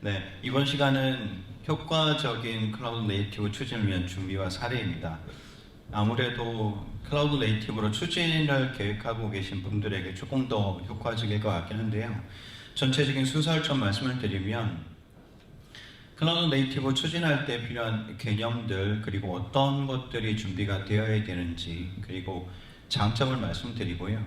네, 이번 시간은 효과적인 클라우드 네이티브 추진을 위한 준비와 사례입니다. 아무래도 클라우드 네이티브로 추진을 계획하고 계신 분들에게 조금 더 효과적일 것 같긴 한데요. 전체적인 순서를 좀 말씀을 드리면 클라우드 네이티브 추진할 때 필요한 개념들, 그리고 어떤 것들이 준비가 되어야 되는지, 그리고 장점을 말씀드리고요.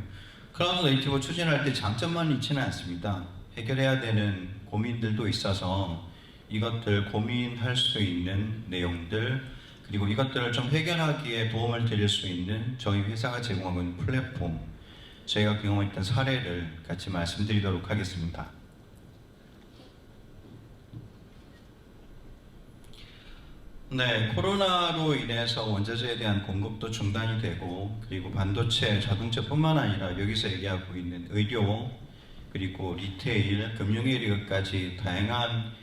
클라우드 네이티브 추진할 때 장점만 있지는 않습니다. 해결해야 되는 고민들도 있어서 이것들 고민할 수 있는 내용들, 그리고 이것들을 좀 해결하기에 도움을 드릴 수 있는 저희 회사가 제공하고 있는 플랫폼, 저희가 경험했던 사례를 같이 말씀드리도록 하겠습니다. 네, 코로나로 인해서 원자재에 대한 공급도 중단이 되고, 그리고 반도체, 자동차뿐만 아니라 여기서 얘기하고 있는 의료, 그리고 리테일, 금융위기까지 다양한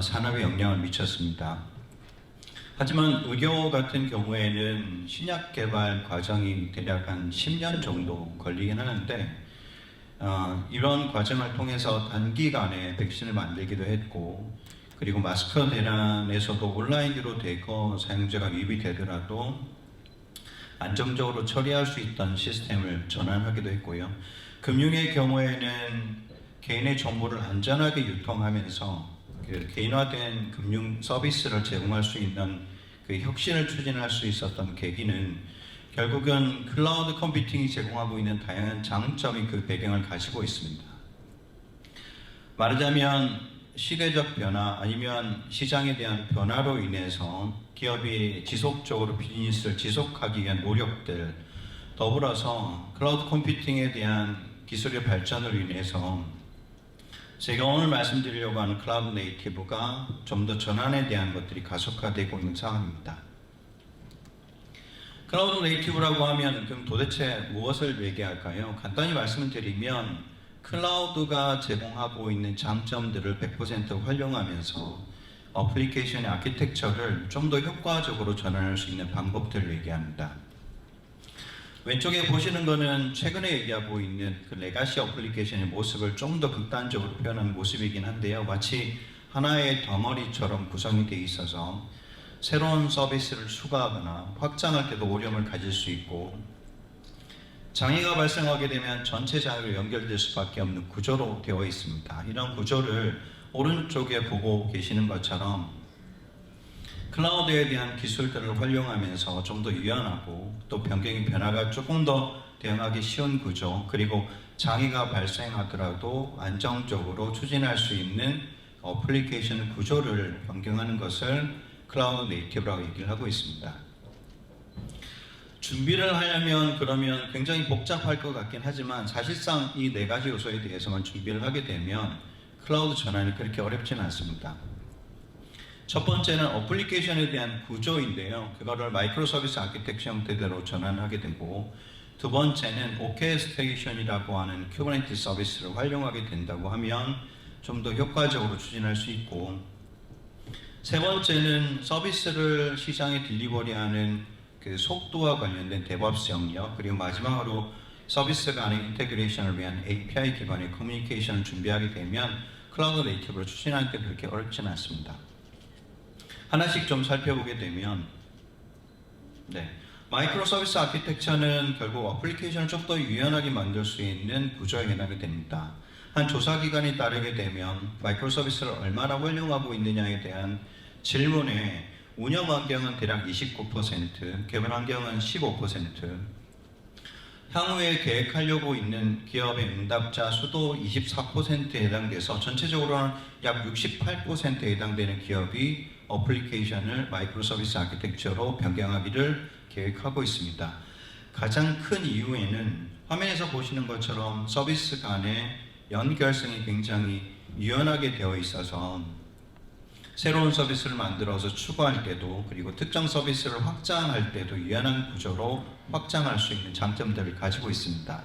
산업에 영향을 미쳤습니다. 하지만 의료 같은 경우에는 신약 개발 과정이 대략 한 10년 정도 걸리긴 하는데, 이런 과정을 통해서 단기간에 백신을 만들기도 했고, 그리고 마스크 대란에서도 온라인으로 대거 사용자가 유입이 되더라도 안정적으로 처리할 수 있던 시스템을 전환하기도 했고요. 금융의 경우에는 개인의 정보를 안전하게 유통하면서 그 개인화된 금융 서비스를 제공할 수 있는 그 혁신을 추진할 수 있었던 계기는 결국은 클라우드 컴퓨팅이 제공하고 있는 다양한 장점이 그 배경을 가지고 있습니다. 말하자면 시대적 변화 아니면 시장에 대한 변화로 인해서 기업이 지속적으로 비즈니스를 지속하기 위한 노력들, 더불어서 클라우드 컴퓨팅에 대한 기술의 발전으로 인해서 제가 오늘 말씀드리려고 하는 클라우드 네이티브가 좀 더 전환에 대한 것들이 가속화되고 있는 상황입니다. 클라우드 네이티브라고 하면 그럼 도대체 무엇을 얘기할까요? 간단히 말씀을 드리면 클라우드가 제공하고 있는 장점들을 100% 활용하면서 어플리케이션의 아키텍처를 좀 더 효과적으로 전환할 수 있는 방법들을 얘기합니다. 왼쪽에 보시는 거는 최근에 얘기하고 있는 그 레가시 어플리케이션의 모습을 좀 더 극단적으로 표현한 모습이긴 한데요. 마치 하나의 덩어리처럼 구성이 되어 있어서 새로운 서비스를 추가하거나 확장할 때도 어려움을 가질 수 있고, 장애가 발생하게 되면 전체 장애로 연결될 수밖에 없는 구조로 되어 있습니다. 이런 구조를 오른쪽에 보고 계시는 것처럼 클라우드에 대한 기술들을 활용하면서 좀 더 유연하고 또 변경의 변화가 조금 더 대응하기 쉬운 구조, 그리고 장애가 발생하더라도 안정적으로 추진할 수 있는 어플리케이션 구조를 변경하는 것을 클라우드 네이티브라고 얘기를 하고 있습니다. 준비를 하려면 그러면 굉장히 복잡할 것 같긴 하지만 사실상 이 네 가지 요소에 대해서만 준비를 하게 되면 클라우드 전환이 그렇게 어렵지는 않습니다. 첫 번째는 어플리케이션에 대한 구조인데요. 그거를 마이크로 서비스 아키텍처 형태대로 전환하게 되고, 두 번째는 오케스트레이션이라고 하는 쿠버네티스 서비스를 활용하게 된다고 하면 좀 더 효과적으로 추진할 수 있고, 세 번째는 서비스를 시장에 딜리버리하는 그 속도와 관련된 데브옵스 영역, 그리고 마지막으로 서비스 간의 인테그레이션을 위한 API 기반의 커뮤니케이션을 준비하게 되면 클라우드 네이티브를 추진하는 게 그렇게 어렵지는 않습니다. 하나씩 좀 살펴보게 되면, 마이크로 서비스 아키텍처는 결국 어플리케이션을 좀 더 유연하게 만들 수 있는 구조에 해당이 됩니다. 한 조사기관에 따르게 되면 마이크로 서비스를 얼마나 활용하고 있느냐에 대한 질문에 운영 환경은 대략 29%, 개발 환경은 15%, 향후에 계획하려고 있는 기업의 응답자 수도 24%에 해당돼서 전체적으로는 약 68%에 해당되는 기업이 어플리케이션을 마이크로 서비스 아키텍처로 변경하기를 계획하고 있습니다. 가장 큰 이유에는 화면에서 보시는 것처럼 서비스 간의 연결성이 굉장히 유연하게 되어 있어서 새로운 서비스를 만들어서 추구할 때도, 그리고 특정 서비스를 확장할 때도 유연한 구조로 확장할 수 있는 장점들을 가지고 있습니다.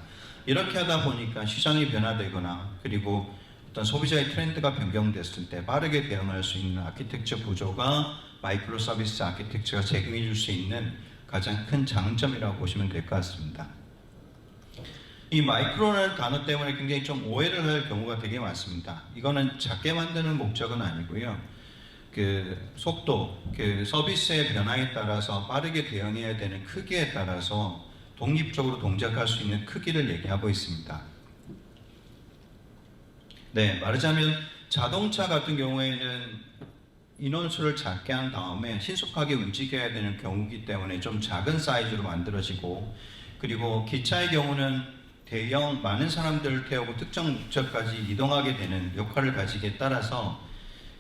이렇게 하다 보니까 시장이 변화되거나 그리고 어떤 소비자의 트렌드가 변경됐을 때 빠르게 대응할 수 있는 아키텍처 구조가 마이크로 서비스 아키텍처가 제공해 줄 수 있는 가장 큰 장점이라고 보시면 될 것 같습니다. 이 마이크로라는 단어 때문에 굉장히 좀 오해를 할 경우가 되게 많습니다. 이거는 작게 만드는 목적은 아니고요. 그 속도, 그 서비스의 변화에 따라서 빠르게 대응해야 되는 크기에 따라서 독립적으로 동작할 수 있는 크기를 얘기하고 있습니다. 네, 말하자면 자동차 같은 경우에는 인원수를 작게 한 다음에 신속하게 움직여야 되는 경우이기 때문에 좀 작은 사이즈로 만들어지고, 그리고 기차의 경우는 대형 많은 사람들을 태우고 특정 목적까지 이동하게 되는 역할을 가지기에 따라서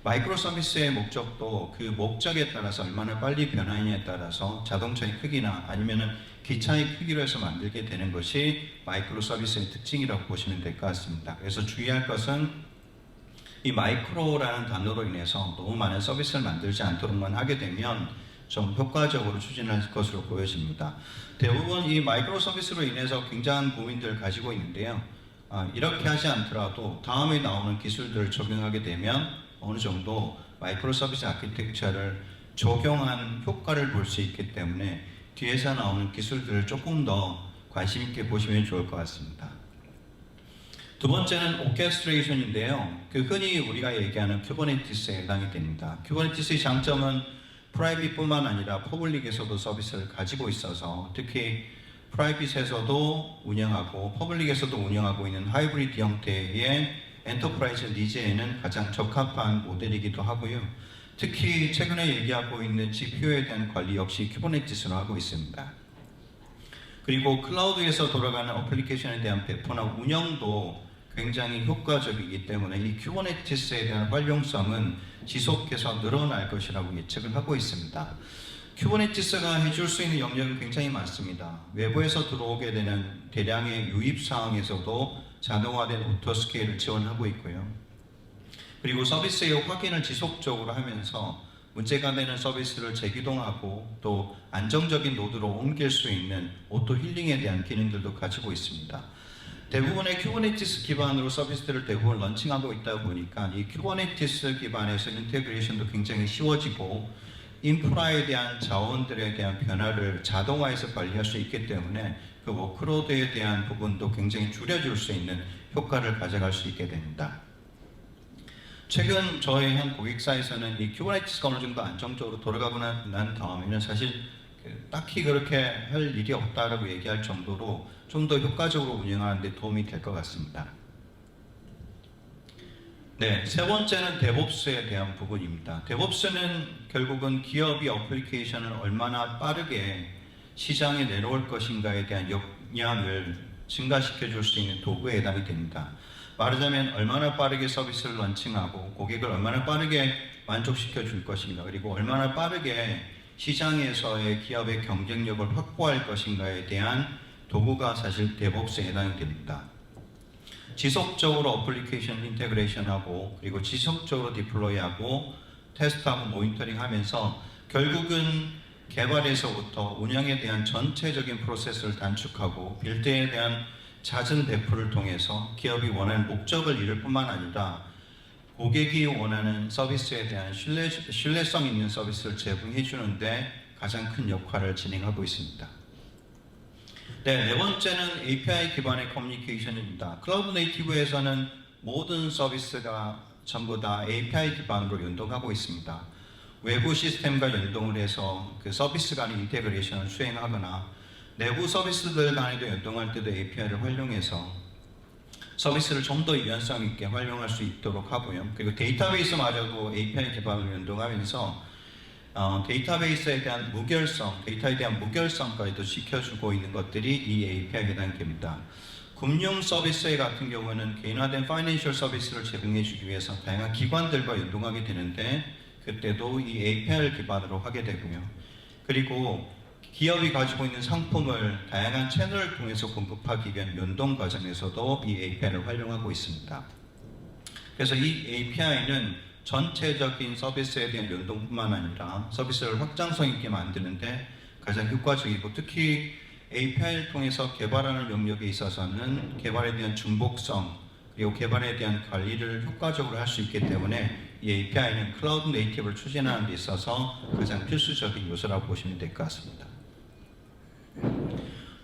마이크로 서비스의 목적도 그 목적에 따라서 얼마나 빨리 변하느냐에 따라서 자동차의 크기나 아니면은 기차의 크기로 해서 만들게 되는 것이 마이크로 서비스의 특징이라고 보시면 될 것 같습니다. 그래서 주의할 것은 이 마이크로라는 단어로 인해서 너무 많은 서비스를 만들지 않도록만 하게 되면 좀 효과적으로 추진할 것으로 보여집니다. 대부분 이 마이크로 서비스로 인해서 굉장한 고민들을 가지고 있는데요. 이렇게 하지 않더라도 다음에 나오는 기술들을 적용하게 되면 어느 정도 마이크로 서비스 아키텍처를 적용한 효과를 볼 수 있기 때문에 뒤에서 나오는 기술들을 조금 더 관심 있게 보시면 좋을 것 같습니다. 두 번째는 오케스트레이션인데요. 그 흔히 우리가 얘기하는 큐버네티스에 해당이 됩니다. 큐버네티스의 장점은 프라이빗뿐만 아니라 퍼블릭에서도 서비스를 가지고 있어서 특히 프라이빗에서도 운영하고 퍼블릭에서도 운영하고 있는 하이브리드 형태의 엔터프라이즈 니즈에는 가장 적합한 모델이기도 하고요. 특히 최근에 얘기하고 있는 GPU에 대한 관리 역시 큐버네티스로 하고 있습니다. 그리고 클라우드에서 돌아가는 어플리케이션에 대한 배포나 운영도 굉장히 효과적이기 때문에 이 큐버네티스에 대한 활용성은 지속해서 늘어날 것이라고 예측을 하고 있습니다. 큐버네티스가 해줄 수 있는 영역은 굉장히 많습니다. 외부에서 들어오게 되는 대량의 유입 상황에서도 자동화된 오토스케일을 지원하고 있고요. 그리고 서비스의 확인을 지속적으로 하면서 문제가 되는 서비스를 재기동하고 또 안정적인 노드로 옮길 수 있는 오토 힐링에 대한 기능들도 가지고 있습니다. 대부분의 큐버네티스 기반으로 서비스들을 대부분 런칭하고 있다 보니까 이 큐버네티스 기반에서 인테그레이션도 굉장히 쉬워지고 인프라에 대한 자원들에 대한 변화를 자동화해서 관리할 수 있기 때문에 그 워크로드에 대한 부분도 굉장히 줄여줄 수 있는 효과를 가져갈 수 있게 됩니다. 최근 저희 한 고객사에서는 이 큐버네티스가 어느 정도 안정적으로 돌아가고 난 다음에는 사실 딱히 그렇게 할 일이 없다라고 얘기할 정도로 좀 더 효과적으로 운영하는 데 도움이 될 것 같습니다. 네, 세 번째는 데브옵스에 대한 부분입니다. 데브옵스는 결국은 기업이 어플리케이션을 얼마나 빠르게 시장에 내놓을 것인가에 대한 역량을 증가시켜 줄 수 있는 도구에 해당이 됩니다. 말하자면 얼마나 빠르게 서비스를 런칭하고 고객을 얼마나 빠르게 만족시켜 줄 것인가, 그리고 얼마나 빠르게 시장에서의 기업의 경쟁력을 확보할 것인가에 대한 도구가 사실 데브옵스에 해당이 됩니다. 지속적으로 어플리케이션 인테그레이션하고 그리고 지속적으로 디플로이하고 테스트하고 모니터링하면서 결국은 개발에서부터 운영에 대한 전체적인 프로세스를 단축하고 빌드에 대한 잦은 배포를 통해서 기업이 원하는 목적을 이룰 뿐만 아니라 고객이 원하는 서비스에 대한 신뢰성 있는 서비스를 제공해 주는데 가장 큰 역할을 진행하고 있습니다. 네 번째는 API 기반의 커뮤니케이션입니다. 클라우드 네이티브에서는 모든 서비스가 전부 다 API 기반으로 연동하고 있습니다. 외부 시스템과 연동을 해서 그 서비스 간의 인테그레이션을 수행하거나 내부 서비스들 간에도 연동할 때도 API를 활용해서 서비스를 좀 더 유연성 있게 활용할 수 있도록 하고요. 그리고 데이터베이스마저도 API 기반으로 연동하면서 데이터베이스에 대한 무결성, 데이터에 대한 무결성까지도 지켜주고 있는 것들이 이 API에 해당됩니다. 금융 서비스 같은 경우는 개인화된 파이낸셜 서비스를 제공해 주기 위해서 다양한 기관들과 연동하게 되는데 그때도 이 API를 기반으로 하게 되고요. 그리고 기업이 가지고 있는 상품을 다양한 채널을 통해서 공급하기 위한 연동 과정에서도 이 API를 활용하고 있습니다. 그래서 이 API는 전체적인 서비스에 대한 연동뿐만 아니라 서비스를 확장성 있게 만드는데 가장 효과적이고, 특히 API를 통해서 개발하는 영역에 있어서는 개발에 대한 중복성 그리고 개발에 대한 관리를 효과적으로 할 수 있기 때문에 이 API는 클라우드 네이티브를 추진하는 데 있어서 가장 필수적인 요소라고 보시면 될 것 같습니다.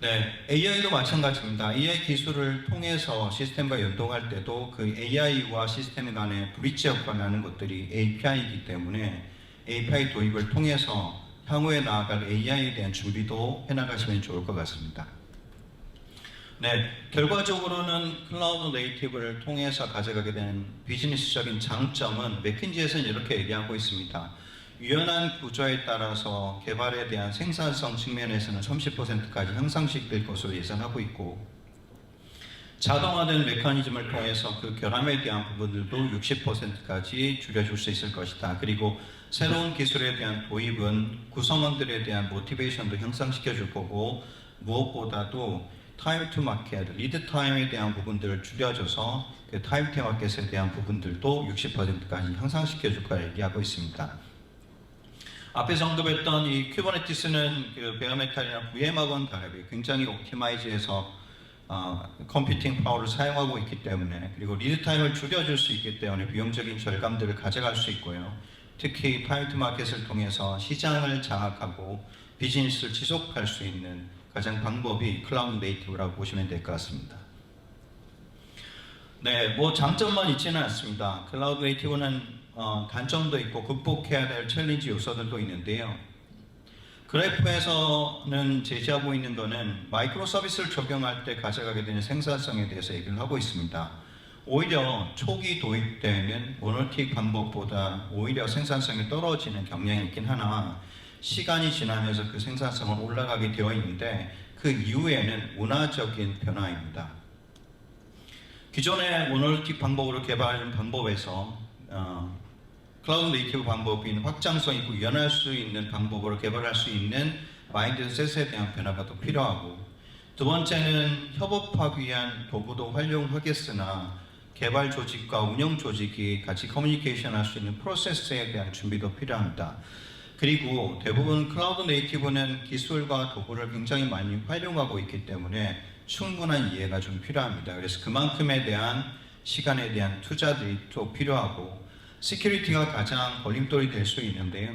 네, AI도 마찬가지입니다. AI 기술을 통해서 시스템과 연동할 때도 그 AI와 시스템 간의 브릿지 역할을 하는 것들이 API이기 때문에 API 도입을 통해서 향후에 나아갈 AI에 대한 준비도 해나가시면 좋을 것 같습니다. 네, 결과적으로는 클라우드 네이티브를 통해서 가져가게 되는 비즈니스적인 장점은 맥킨지에서는 이렇게 얘기하고 있습니다. 유연한 구조에 따라서 개발에 대한 생산성 측면에서는 30%까지 향상시킬 것으로 예상하고 있고, 자동화된 메커니즘을 통해서 그 결함에 대한 부분들도 60%까지 줄여줄 수 있을 것이다. 그리고 새로운 기술에 대한 도입은 구성원들에 대한 모티베이션도 향상시켜 줄 거고, 무엇보다도 타임 투 마켓, 리드 타임에 대한 부분들을 줄여줘서 그 타임 투 마켓에 대한 부분들도 60%까지 향상시켜 줄 거라 얘기하고 있습니다. 앞에서 언급했던 이 쿠버네티스는 그 베어메탈이나 VM하고는 다르게 굉장히 옵티마이즈해서 컴퓨팅 파워를 사용하고 있기 때문에, 그리고 리드 타임을 줄여줄 수 있기 때문에 비용적인 절감들을 가져갈 수 있고요. 특히 타임 투 마켓을 통해서 시장을 장악하고 비즈니스를 지속할 수 있는 가장 방법이 클라우드 네이티브라고 보시면 될 것 같습니다. 네, 뭐 장점만 있지는 않습니다. 클라우드 네이티브는 단점도 있고 극복해야 될 챌린지 요소들도 있는데요. 그래프에서는 제시하고 있는 것은 마이크로 서비스를 적용할 때 가져가게 되는 생산성에 대해서 얘기를 하고 있습니다. 오히려 초기 도입되는 모노틱 방법보다 오히려 생산성이 떨어지는 경향이 있긴 하나, 시간이 지나면서 그 생산성은 올라가게 되어 있는데 그 이후에는 문화적인 변화입니다. 기존의 모노틱 방법으로 개발하는 방법에서 클라우드 네이티브 방법인 확장성 있고 유연할 수 있는 방법으로 개발할 수 있는 마인드셋에 대한 변화가 더 필요하고, 두 번째는 협업하기 위한 도구도 활용하겠으나 개발 조직과 운영 조직이 같이 커뮤니케이션 할 수 있는 프로세스에 대한 준비도 필요합니다. 그리고 대부분 클라우드 네이티브는 기술과 도구를 굉장히 많이 활용하고 있기 때문에 충분한 이해가 좀 필요합니다. 그래서 그만큼에 대한 시간에 대한 투자들이 또 필요하고, 시큐리티가 가장 걸림돌이 될 수 있는데요.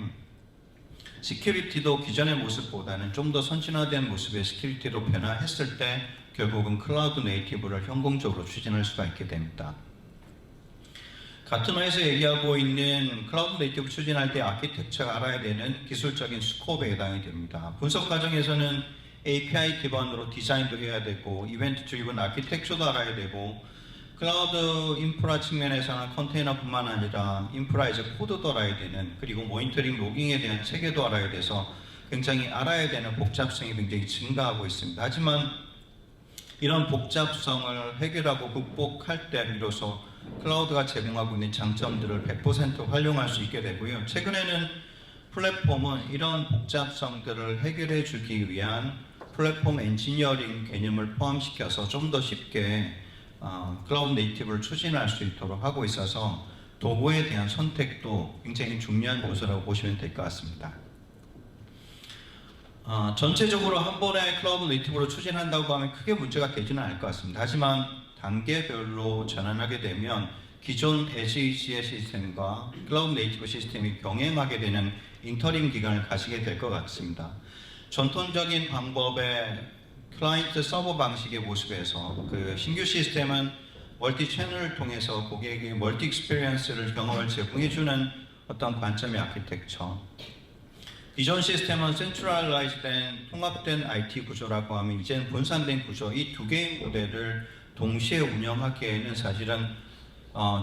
시큐리티도 기존의 모습보다는 좀 더 선진화된 모습의 시큐리티로 변화했을 때 결국은 클라우드 네이티브를 현공적으로 추진할 수가 있게 됩니다. 같은 회에서 얘기하고 있는 클라우드 네이티브 추진할 때 아키텍처가 알아야 되는 기술적인 스코프에 해당이 됩니다. 분석 과정에서는 API 기반으로 디자인도 해야 되고, 이벤트 드리븐 아키텍처도 알아야 되고, 클라우드 인프라 측면에서는 컨테이너뿐만 아니라 인프라에서 코드도 알아야 되는, 그리고 모니터링 로깅에 대한 체계도 알아야 돼서 굉장히 알아야 되는 복잡성이 굉장히 증가하고 있습니다. 하지만 이런 복잡성을 해결하고 극복할 때 비로소 클라우드가 제공하고 있는 장점들을 100% 활용할 수 있게 되고요. 최근에는 플랫폼은 이런 복잡성들을 해결해 주기 위한 플랫폼 엔지니어링 개념을 포함시켜서 좀 더 쉽게 클라우드 네이티브를 추진할 수 있도록 하고 있어서 도구에 대한 선택도 굉장히 중요한 요소라고 보시면 될 것 같습니다. 전체적으로 한 번에 클라우드 네이티브로 추진한다고 하면 크게 문제가 되지는 않을 것 같습니다. 하지만 단계별로 전환하게 되면 기존 SH의 시스템과 클라우드 네이티브 시스템이 병행하게 되는 인터링 기간을 가지게 될 것 같습니다. 전통적인 방법의 클라이언트 서버 방식의 모습에서 그 신규 시스템은 멀티 채널을 통해서 고객에게 멀티 익스피리언스를 경험을 제공해주는 어떤 관점의 아키텍처, 기존 시스템은 센트럴라이즈된 통합된 IT 구조라고 하면 이제는 분산된 구조, 이 두 개의 모델을 동시에 운영하기에는 사실은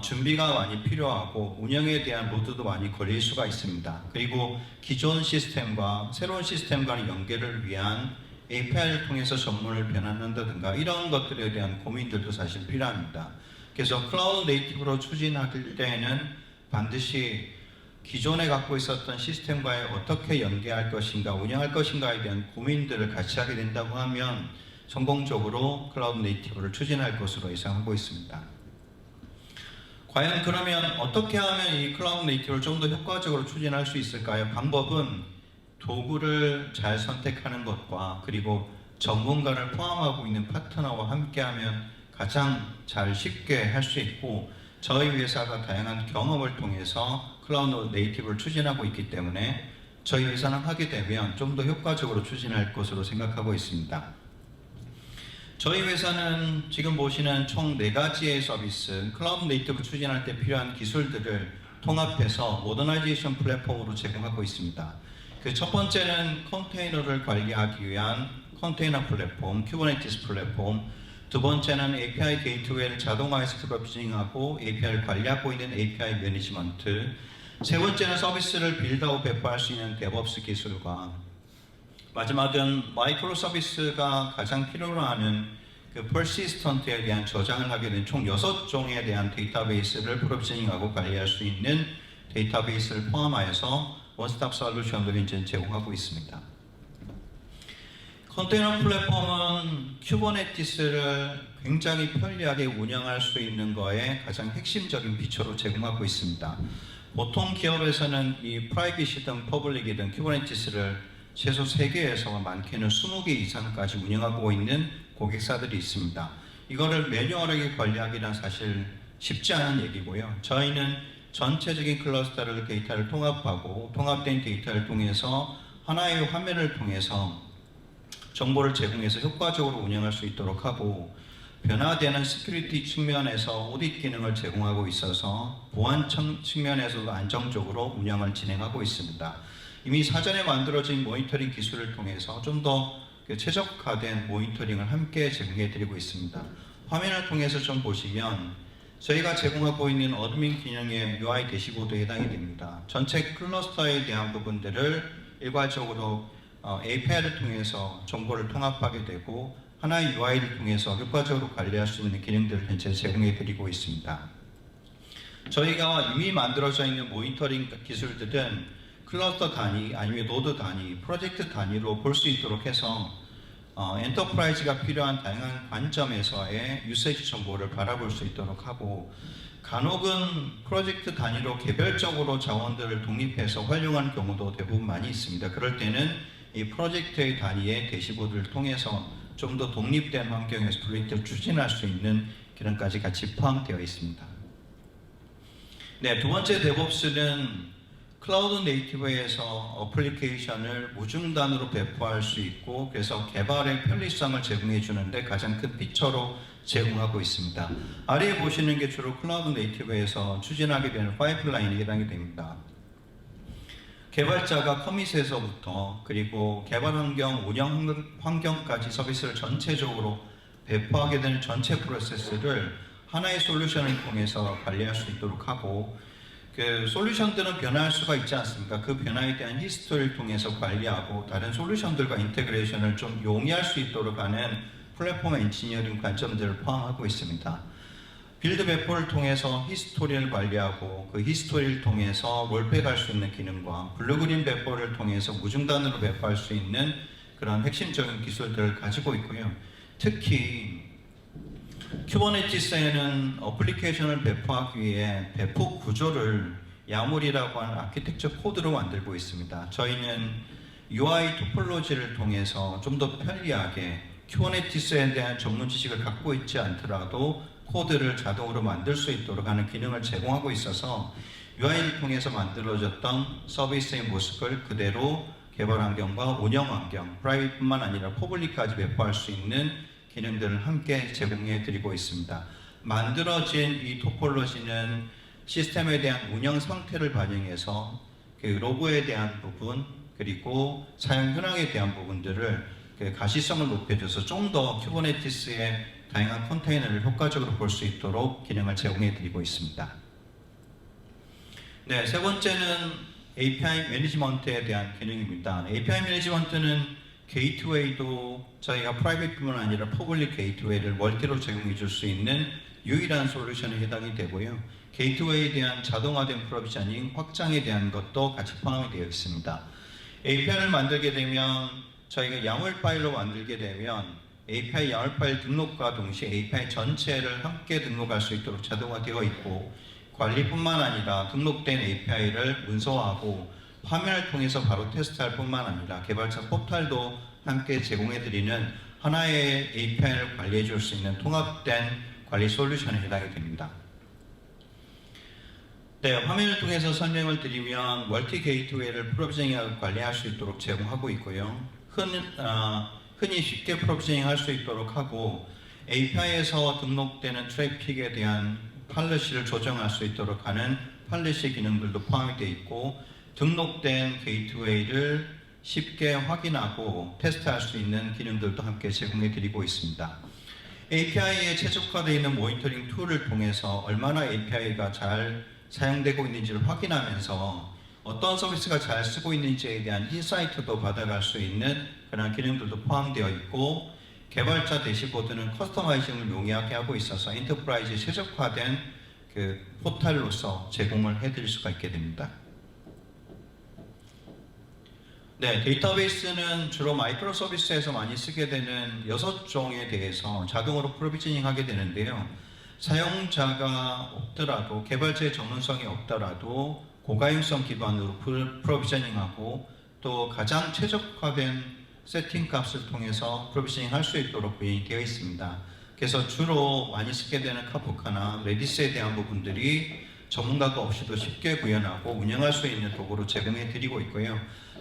준비가 많이 필요하고 운영에 대한 로드도 많이 걸릴 수가 있습니다. 그리고 기존 시스템과 새로운 시스템 간의 연계를 위한 API를 통해서 전문을 변환한다든가 이런 것들에 대한 고민들도 사실 필요합니다. 그래서 클라우드 네이티브로 추진할 때에는 반드시 기존에 갖고 있었던 시스템과의 어떻게 연계할 것인가, 운영할 것인가에 대한 고민들을 같이 하게 된다고 하면 성공적으로 클라우드 네이티브를 추진할 것으로 예상하고 있습니다. 과연 그러면 어떻게 하면 이 클라우드 네이티브를 좀 더 효과적으로 추진할 수 있을까요? 방법은 도구를 잘 선택하는 것과 그리고 전문가를 포함하고 있는 파트너와 함께하면 가장 잘 쉽게 할 수 있고, 저희 회사가 다양한 경험을 통해서 클라우드 네이티브를 추진하고 있기 때문에 저희 회사는 하게 되면 좀 더 효과적으로 추진할 것으로 생각하고 있습니다. 저희 회사는 지금 보시는 총 4가지의 서비스, 클라우드 네이티브 추진할 때 필요한 기술들을 통합해서 모더나이제이션 플랫폼으로 제공하고 있습니다. 그 첫 번째는 컨테이너를 관리하기 위한 컨테이너 플랫폼, 쿠버네티스 플랫폼. 두 번째는 API 게이트웨이를 자동화해서 프로비저닝하고 API를 관리하고 있는 API 매니지먼트. 세 번째는 서비스를 빌드하고 배포할 수 있는 DevOps 기술과 마지막은 마이크로 서비스가 가장 필요로 하는 그 persistent에 대한 저장을 하게 된 총 6종에 대한 데이터베이스를 프로비저닝하고 관리할 수 있는 데이터베이스를 포함하여서 원스톱 솔루션을 이제 제공하고 있습니다. 컨테이너 플랫폼은 쿠버네티스를 굉장히 편리하게 운영할 수 있는 거에 가장 핵심적인 피처로 제공하고 있습니다. 보통 기업에서는 이 프라이빗이든 퍼블릭이든 쿠버네티스를 최소 3개에서 많게는 20개 이상까지 운영하고 있는 고객사들이 있습니다. 이거를 매뉴얼하게 관리하기는 사실 쉽지 않은 얘기고요. 저희는 전체적인 클러스터를 데이터를 통합하고 통합된 데이터를 통해서 하나의 화면을 통해서 정보를 제공해서 효과적으로 운영할 수 있도록 하고 변화되는 시큐리티 측면에서 오디트 기능을 제공하고 있어서 보안 측면에서도 안정적으로 운영을 진행하고 있습니다. 이미 사전에 만들어진 모니터링 기술을 통해서 좀 더 최적화된 모니터링을 함께 제공해드리고 있습니다. 화면을 통해서 좀 보시면 저희가 제공하고 있는 어드민 기능의 UI 대시보드에 해당이 됩니다. 전체 클러스터에 대한 부분들을 일괄적으로 API를 통해서 정보를 통합하게 되고 하나의 UI를 통해서 효과적으로 관리할 수 있는 기능들을 현재 제공해드리고 있습니다. 저희가 이미 만들어져 있는 모니터링 기술들은 클러스터 단위 아니면 노드 단위, 프로젝트 단위로 볼 수 있도록 해서 엔터프라이즈가 필요한 다양한 관점에서의 유세지 정보를 바라볼 수 있도록 하고 간혹은 프로젝트 단위로 개별적으로 자원들을 독립해서 활용하는 경우도 대부분 많이 있습니다. 그럴 때는 이 프로젝트의 단위의 대시보드를 통해서 좀 더 독립된 환경에서 프로젝트를 추진할 수 있는 기능까지 같이 포함되어 있습니다. 네, 두 번째 DevOps는 클라우드 네이티브에서 어플리케이션을 무중단으로 배포할 수 있고 그래서 개발의 편리성을 제공해 주는데 가장 큰 피처로 제공하고 있습니다. 아래에 보시는 게 주로 클라우드 네이티브에서 추진하게 되는 파이프라인에 해당이 됩니다. 개발자가 커밋에서부터 그리고 개발 환경, 운영 환경까지 서비스를 전체적으로 배포하게 되는 전체 프로세스를 하나의 솔루션을 통해서 관리할 수 있도록 하고 그 솔루션들은 변화할 수가 있지 않습니까? 그 변화에 대한 히스토리를 통해서 관리하고 다른 솔루션들과 인테그레이션을 좀 용이할 수 있도록 하는 플랫폼 엔지니어링 관점들을 포함하고 있습니다. 빌드 배포를 통해서 히스토리를 관리하고 그 히스토리를 통해서 롤백할 수 있는 기능과 블루그린 배포를 통해서 무중단으로 배포할 수 있는 그런 핵심적인 기술들을 가지고 있고요. 특히 쿠버네티스에는 어플리케이션을 배포하기 위해 배포 구조를 야물이라고 하는 아키텍처 코드로 만들고 있습니다. 저희는 UI 토폴로지를 통해서 좀 더 편리하게 쿠버네티스에 대한 전문 지식을 갖고 있지 않더라도 코드를 자동으로 만들 수 있도록 하는 기능을 제공하고 있어서 UI를 통해서 만들어졌던 서비스의 모습을 그대로 개발 환경과 운영 환경, 프라이빗뿐만 아니라 퍼블릭까지 배포할 수 있는 기능들을 함께 제공해 드리고 있습니다. 만들어진 이 토폴로지는 시스템에 대한 운영 상태를 반영해서 그 로그에 대한 부분 그리고 사용 현황에 대한 부분들을 그 가시성을 높여줘서 좀 더 쿠버네티스의 다양한 컨테이너를 효과적으로 볼 수 있도록 기능을 제공해 드리고 있습니다. 네, 세 번째는 API 매니지먼트에 대한 기능입니다. API 매니지먼트는 게이트웨이도 저희가 프라이빗뿐만 아니라 퍼블릭 게이트웨이를 멀티로 제공해 줄 수 있는 유일한 솔루션에 해당이 되고요. 게이트웨이에 대한 자동화된 프로비저닝 확장에 대한 것도 같이 포함이 되어 있습니다. API를 만들게 되면 저희가 야물 파일로 만들게 되면 API 야물 파일 등록과 동시에 API 전체를 함께 등록할 수 있도록 자동화되어 있고 관리뿐만 아니라 등록된 API를 문서화하고 화면을 통해서 바로 테스트할 뿐만 아니라 개발자 포털도 함께 제공해드리는 하나의 API를 관리해 줄 수 있는 통합된 관리 솔루션에 해당이 됩니다. 네, 화면을 통해서 설명을 드리면 멀티 게이트웨이를 프로비저닝하고 관리할 수 있도록 제공하고 있고요. 흔히 쉽게 프로비저닝 할 수 있도록 하고 API에서 등록되는 트래픽에 대한 팔리시를 조정할 수 있도록 하는 팔리시 기능들도 포함이 되어 있고 등록된 게이트웨이를 쉽게 확인하고 테스트할 수 있는 기능들도 함께 제공해 드리고 있습니다. API에 최적화되어 있는 모니터링 툴을 통해서 얼마나 API가 잘 사용되고 있는지를 확인하면서 어떤 서비스가 잘 쓰고 있는지에 대한 인사이트도 받아갈 수 있는 그런 기능들도 포함되어 있고 개발자 대시보드는 커스터마이징을 용이하게 하고 있어서 엔터프라이즈에 최적화된 그 포탈로서 제공을 해드릴 수가 있게 됩니다. 네, 데이터베이스는 주로 마이크로 서비스에서 많이 쓰게 되는 6종에 대해서 자동으로 프로비저닝 하게 되는데요. 사용자가 없더라도 개발자의 전문성이 없더라도 고가용성 기반으로 프로비저닝하고 또 가장 최적화된 세팅 값을 통해서 프로비저닝 할 수 있도록 구현되어 있습니다. 그래서 주로 많이 쓰게 되는 카프카나 레디스에 대한 부분들이 전문가가 없이도 쉽게 구현하고 운영할 수 있는 도구로 제공해 드리고 있고요.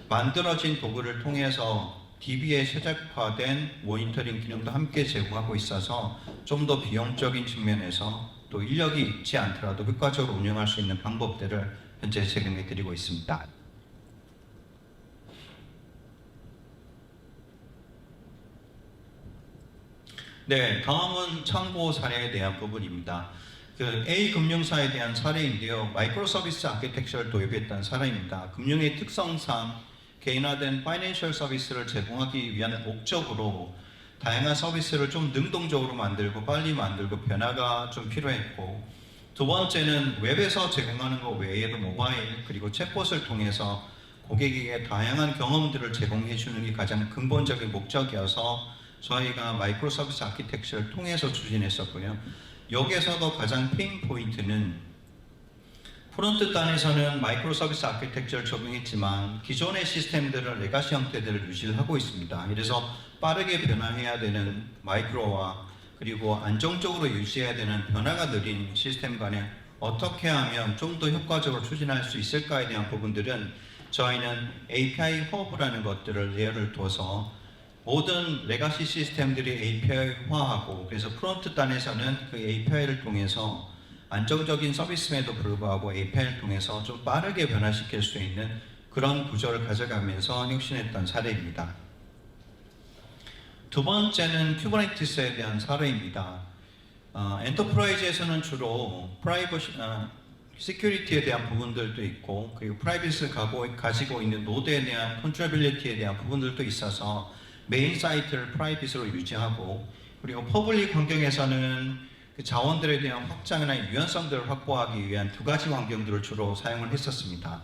만들어진 도구를 통해서 DB에 최적화된 모니터링 기능도 함께 제공하고 있어서 좀 더 비용적인 측면에서 또 인력이 있지 않더라도 효과적으로 운영할 수 있는 방법들을 현재 제공해 드리고 있습니다. 네, 다음은 참고 사례에 대한 부분입니다. 그 A 금융사에 대한 사례인데요. 마이크로 서비스 아키텍처를 도입했던 사례입니다. 금융의 특성상 개인화된 파이낸셜 서비스를 제공하기 위한 목적으로 다양한 서비스를 좀 능동적으로 만들고 빨리 만들고 변화가 좀 필요했고, 두 번째는 웹에서 제공하는 것 외에도 모바일 그리고 챗봇을 통해서 고객에게 다양한 경험들을 제공해 주는 게 가장 근본적인 목적이어서 저희가 마이크로 서비스 아키텍처를 통해서 추진했었고요. 여기에서도 가장 페인 포인트는 프론트 단에서는 마이크로 서비스 아키텍처를 적용했지만 기존의 시스템들은 레가시 형태들을 유지를 하고 있습니다. 그래서 빠르게 변화해야 되는 마이크로와 그리고 안정적으로 유지해야 되는 변화가 느린 시스템 간에 어떻게 하면 좀 더 효과적으로 추진할 수 있을까에 대한 부분들은 저희는 API 허브라는 것들을 예를 둬서 모든 레가시 시스템들이 API화하고 그래서 프론트 단에서는 그 API를 통해서 안정적인 서비스임에도 불구하고 API를 통해서 좀 빠르게 변화시킬 수 있는 그런 구조를 가져가면서 혁신했던 사례입니다. 두 번째는 쿠버네티스에 대한 사례입니다. 엔터프라이즈에서는 주로 시큐리티에 대한 부분들도 있고 그리고 프라이빗을 가지고 있는 노드에 대한 컨트롤빌리티에 대한 부분들도 있어서 메인 사이트를 프라이빗으로 유지하고 그리고 퍼블릭 환경에서는 그 자원들에 대한 확장이나 유연성들을 확보하기 위한 두 가지 환경들을 주로 사용을 했었습니다.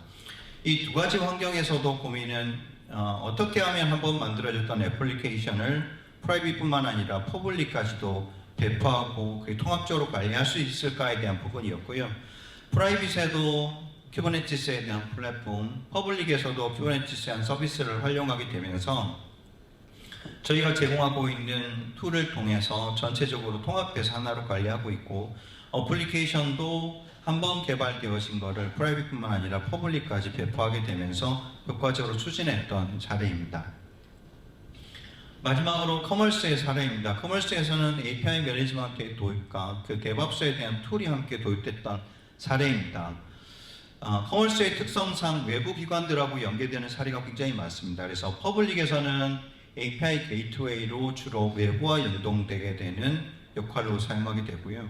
이 두 가지 환경에서도 고민은 어떻게 하면 한번 만들어졌던 애플리케이션을 프라이빗뿐만 아니라 퍼블릭까지도 배포하고 통합적으로 관리할 수 있을까에 대한 부분이었고요. 프라이빗에도 쿠버네티스에 대한 플랫폼, 퍼블릭에서도 쿠버네티스에 대한 서비스를 활용하게 되면서 저희가 제공하고 있는 툴을 통해서 전체적으로 통합해서 하나로 관리하고 있고 어플리케이션도 한번 개발되어진 것을 프라이빗뿐만 아니라 퍼블릭까지 배포하게 되면서 효과적으로 추진했던 사례입니다. 마지막으로 커머스의 사례입니다. 커머스에서는 API 매니지먼트의 도입과 그 DevOps에 대한 툴이 함께 도입됐던 사례입니다. 커머스의 특성상 외부 기관들하고 연계되는 사례가 굉장히 많습니다. 그래서 퍼블릭에서는 API 게이트웨이로 주로 외부와 연동되게 되는 역할로 사용하게 되고요.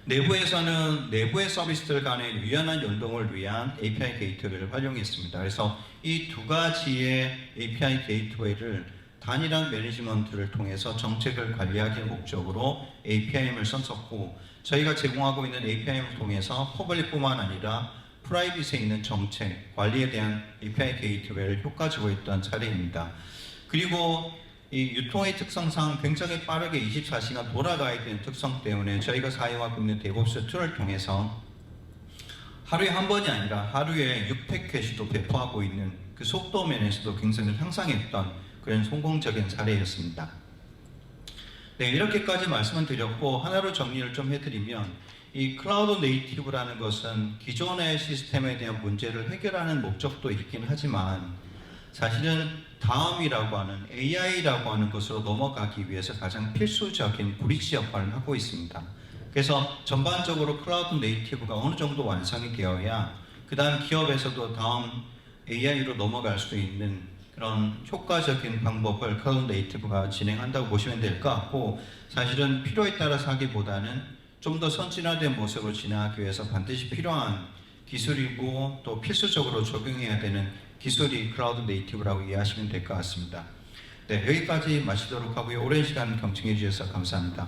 내부에서는 내부의 서비스들 간의 유연한 연동을 위한 API 게이트웨이를 활용했습니다. 그래서 이 두 가지의 API 게이트웨이를 단일한 매니지먼트를 통해서 정책을 관리하기 목적으로 APIM을 썼었고 저희가 제공하고 있는 APIM을 통해서 퍼블릭뿐만 아니라 프라이빗에 있는 정책, 관리에 대한 API 게이트웨이를 효과적으로 했던 사례입니다. 그리고 이 유통의 특성상 굉장히 빠르게 24시간 돌아가야 되는 특성 때문에 저희가 사용하고 있는 데브옵스 툴을 통해서 하루에 한 번이 아니라 하루에 600회시도 배포하고 있는 그 속도 면에서도 굉장히 향상했던 그런 성공적인 사례였습니다. 네, 이렇게까지 말씀을 드렸고 하나로 정리를 좀 해드리면 이 클라우드 네이티브라는 것은 기존의 시스템에 대한 문제를 해결하는 목적도 있긴 하지만 사실은 다음이라고 하는 AI라고 하는 것으로 넘어가기 위해서 가장 필수적인 브릿지 역할을 하고 있습니다. 그래서 전반적으로 클라우드 네이티브가 어느 정도 완성이 되어야 그 다음 기업에서도 다음 AI로 넘어갈 수 있는 그런 효과적인 방법을 클라우드 네이티브가 진행한다고 보시면 될 것 같고, 사실은 필요에 따라서 하기보다는 좀 더 선진화된 모습으로 진행하기 위해서 반드시 필요한 기술이고 또 필수적으로 적용해야 되는 기술이 클라우드 네이티브라고 이해하시면 될 것 같습니다. 네, 여기까지 마치도록 하고요. 오랜 시간 경청해 주셔서 감사합니다.